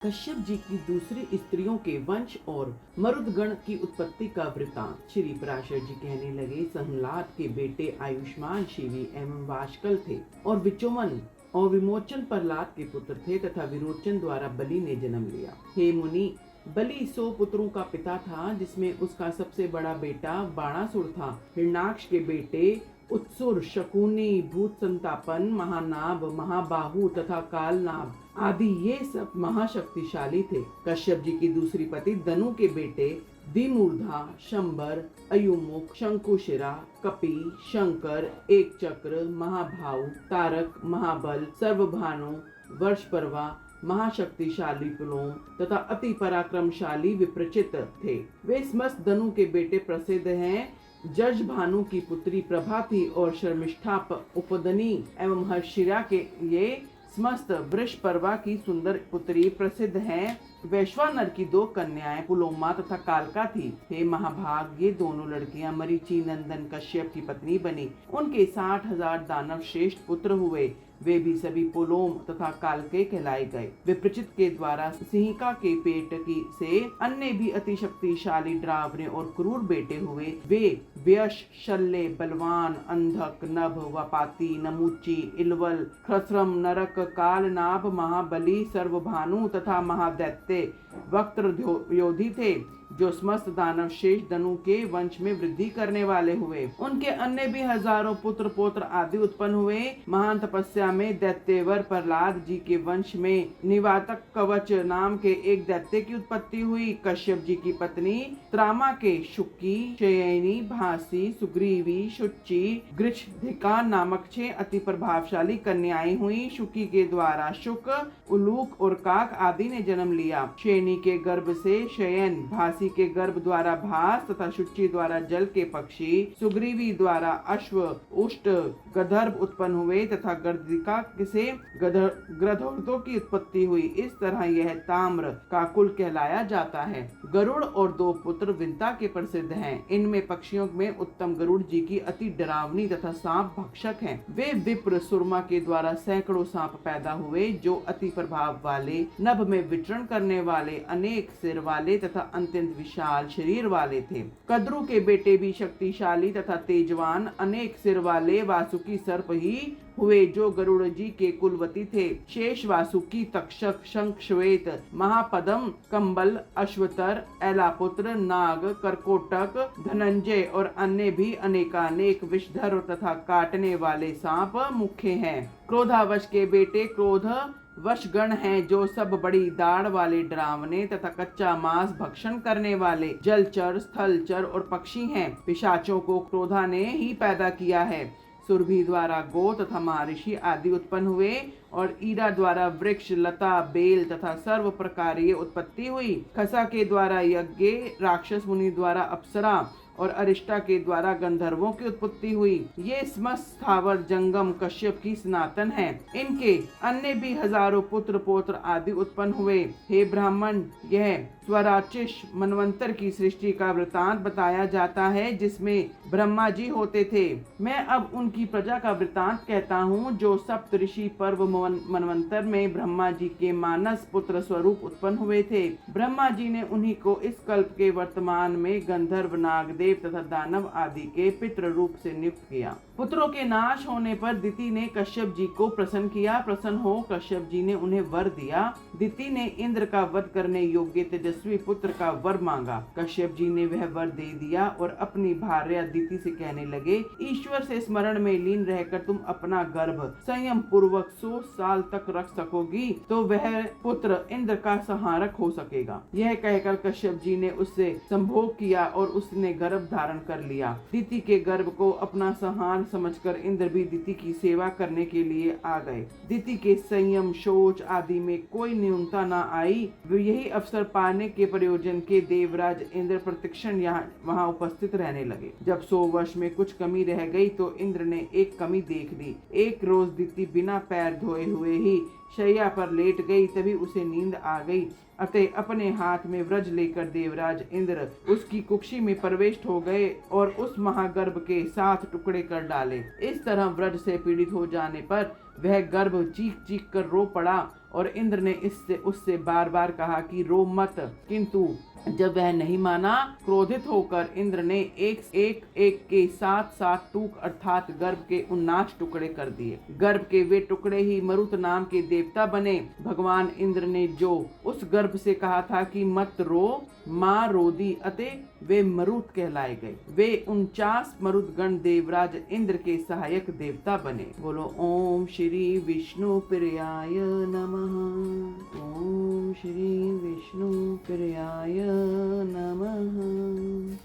कश्यप जी की दूसरी स्त्रियों के वंश और मरुदगण की उत्पत्ति का वृतांत। श्री पराशर जी कहने लगे, संहलाद के बेटे आयुष्मान, शिवी एवं वाशकल थे और विचोमन और विमोचन प्रहलाद के पुत्र थे तथा विरोचन द्वारा बलि ने जन्म लिया। हे मुनि, बलि 100 पुत्रों का पिता था, जिसमें उसका सबसे बड़ा बेटा बाणासुर था। हिरणाक्ष के बेटे उत्सुर, शकुनी, भूत संतापन, महानाभ, महाबाहु तथा कालनाभ आदि ये सब महाशक्तिशाली थे। कश्यप जी की दूसरी पति दनु के बेटे दिमूर्धा, शंबर, अयुमुख, शंकुशिरा, कपि, शंकर, एक चक्र, महाभाउ, तारक, महाबल, सर्वभानु, वर्षपर्वा, महाशक्तिशाली पुलोम तथा अति पराक्रमशाली विप्रचित थे। वे समस्त दनु के बेटे प्रसिद्ध हैं। जज भानु की पुत्री प्रभा थी और शर्मिष्ठा, उपदनी एवं हर्षिरा के ये समस्त वृषपर्वा की सुंदर पुत्री प्रसिद्ध हैं। वैश्वानर की 2 कन्याएं पुलोमा तथा कालका थी। हे महाभाग, ये दोनों लड़कियां मरीचि नंदन कश्यप की पत्नी बनी। उनके 60,000 दानव श्रेष्ठ पुत्र हुए। वे भी सभी पुलोम तथा कालके कहलाए गए। विप्रचित के द्वारा सिंहिका के पेट की से अन्य भी अति शक्तिशाली ड्रावने और क्रूर बेटे हुए। वे व्यश, शल्य, बलवान, अंधक, नभ, वपाती, नमुची, इलवल, खसरम, नरक, कालनाभ, महाबली, सर्वभानु तथा महादैत्य वक्त्रयोधी थे, जो समस्त दानव शेष दनु के वंश में वृद्धि करने वाले हुए। उनके अन्य भी हजारों पुत्र पौत्र आदि उत्पन्न हुए। महान तपस्या में दैत्यवर प्रहलाद जी के वंश में निवातक कवच नाम के एक दैत्य की उत्पत्ति हुई। कश्यप जी की पत्नी त्रामा के शुक्की, शयनी, भासी, सुग्रीवी, शुचि, गृच्छधिका नामक 6 अति प्रभावशाली कन्याएं हुई। शुक्की के द्वारा शुक, उलूक और काक आदि ने जन्म लिया। शयनी के गर्भ से शयन, भासी के गर्भ द्वारा भास तथा शुचि द्वारा जल के पक्षी, सुग्रीवी द्वारा अश्व, उष्ट, गंधर्व उत्पन्न हुए तथा गर्दिका से गृध्रों की उत्पत्ति हुई। इस तरह यह ताम्र का कुल कहलाया जाता है। गरुड़ और 2 पुत्र विंता के प्रसिद्ध हैं। इनमें पक्षियों में उत्तम गरुड़ जी की अति डरावनी तथा सांप भक्षक हैं। वे विप्र सुरमा के द्वारा सैकड़ों सांप पैदा हुए, जो अति प्रभाव वाले, नभ में विचरण करने वाले, अनेक सिर वाले तथा अत्यंत विशाल शरीर वाले थे। कद्रु के बेटे भी शक्तिशाली तथा तेजवान, अनेक सिर वाले वासुकी सर्प ही हुए, जो गरुड़ जी के कुलवती थे। शेष वासुकी, तक्षक, शंख श्वेत, महापदम, कंबल, अश्वतर, ऐलापुत्र, नाग, करकोटक, धनंजय और अन्य भी अनेकानेक विषधर तथा काटने वाले सांप मुख्य हैं। क्रोधावश के बेटे क्रोध वशगण हैं, जो सब बड़ी दाढ़ वाले डरावने तथा कच्चा मांस भक्षण करने वाले जलचर, स्थलचर और पक्षी हैं। पिशाचों को क्रोधा ने ही पैदा किया है। सुरभि द्वारा गो तथा महर्षि आदि उत्पन्न हुए और ईरा द्वारा वृक्ष, लता, बेल तथा सर्व प्रकारीय उत्पत्ति हुई। खसा के द्वारा यज्ञ, राक्षस मुनि द्वारा अप्सरा और अरिष्टा के द्वारा गंधर्वों की उत्पत्ति हुई। ये समस्त स्थावर जंगम कश्यप की सनातन है। इनके अन्य भी हजारों पुत्र पौत्र आदि उत्पन्न हुए। हे ब्राह्मण, यह स्वराचिष मनवंतर की सृष्टि का वृतांत बताया जाता है, जिसमें ब्रह्मा जी होते थे। मैं अब उनकी प्रजा का वृतांत कहता हूँ, जो सप्तऋषि पर्व मनवंतर में ब्रह्मा जी के मानस पुत्र स्वरूप उत्पन्न हुए थे। ब्रह्मा जी ने उन्हीं को इस कल्प के वर्तमान में गंधर्व, नागदेव तथा दानव आदि के पितृ रूप से नियुक्त किया। पुत्रों के नाश होने पर दिति ने कश्यप जी को प्रसन्न किया। प्रसन्न हो कश्यप जी ने उन्हें वर दिया। दिति ने इंद्र का वध करने योग्य तेजस्वी पुत्र का वर मांगा। कश्यप जी ने वह वर दे दिया और अपनी भार्या दिति से कहने लगे, ईश्वर से स्मरण में लीन रहकर तुम अपना गर्भ संयम पूर्वक 100 साल तक रख सकोगी, तो वह पुत्र इंद्र का संहारक हो सकेगा। यह कहकर कश्यप जी ने उससे संभोग किया और उसने गर्भ धारण कर लिया। दिति के गर्भ को अपना संहार समझकर इंद्र भी दिति की सेवा करने के लिए आ गए। दिति के संयम, शौच आदि में कोई न्यूनता न आई। यही अवसर पाने के प्रयोजन के देवराज इंद्र प्रतिक्षण वहाँ उपस्थित रहने लगे। जब 100 वर्ष में कुछ कमी रह गई तो इंद्र ने एक कमी देख ली। एक रोज दिति बिना पैर धोए हुए ही शैया पर लेट गई। तभी उसे नींद आ गई। अतः अपने हाथ में व्रज लेकर देवराज इंद्र उसकी कुक्षी में प्रविष्ट हो गए और उस महागर्भ के 7 टुकड़े कर डाले। इस तरह व्रज से पीड़ित हो जाने पर वह गर्भ चीख चीख कर रो पड़ा और इंद्र ने इससे उससे बार बार कहा कि रो मत, किंतु जब वह नहीं माना, क्रोधित होकर इंद्र ने एक के साथ साथ टूक अर्थात गर्भ के 19 टुकड़े कर दिए। गर्भ के वे टुकड़े ही मरुत नाम के देवता बने। भगवान इंद्र ने जो उस गर्भ से कहा था कि मत रो, मां रोदी अते वे मरुत कहलाए गए। वे 49 मरुत गण देवराज इंद्र के सहायक देवता बने। बोलो ओम श्री विष्णु प्रियाय नमः। ओम श्री विष्णु प्रियाय नमः।